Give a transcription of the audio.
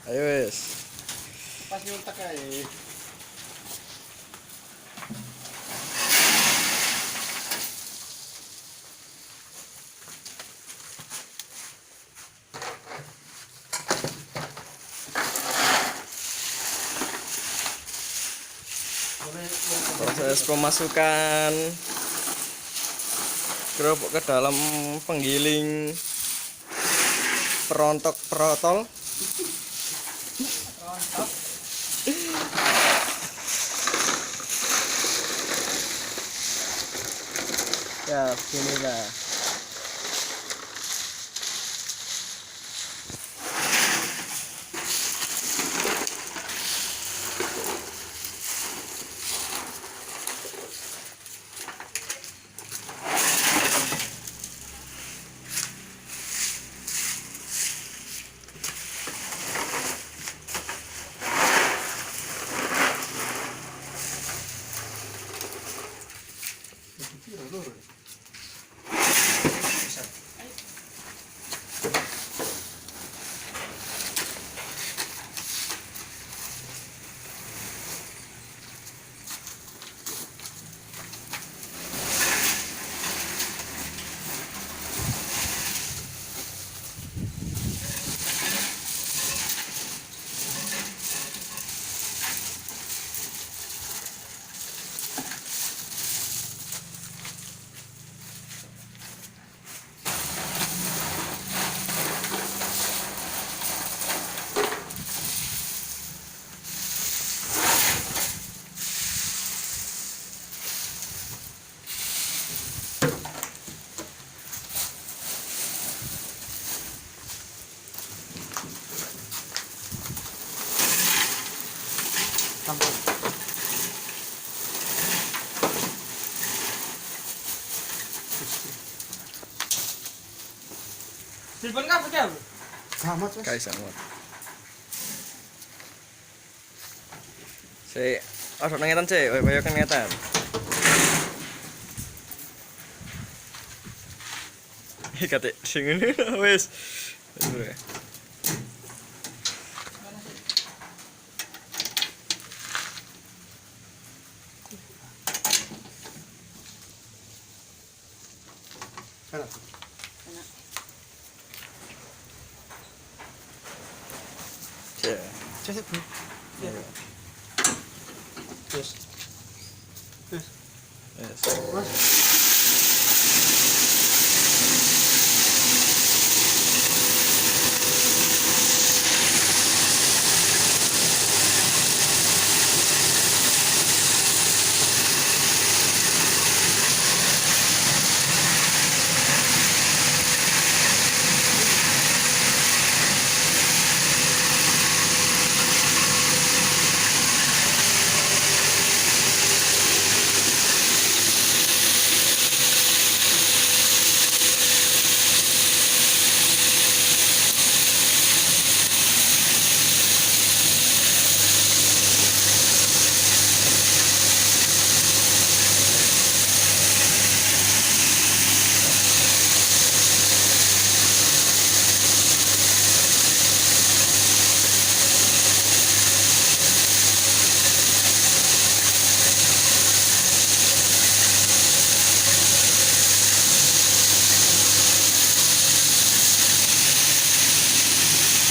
Ayo wes. Pas nyuntek ae. Proses pemasukan kerupuk ke dalam penggiling perontok protol. Ya beginilah. Telepon ka putih. Gamat Mas. Guys, amat. Si, oh ngetan sih, bayo kan ngetan. Kate sing ngene wis. Enak. Ya. Cek Bu. Iya. Terus. Yes. Mas.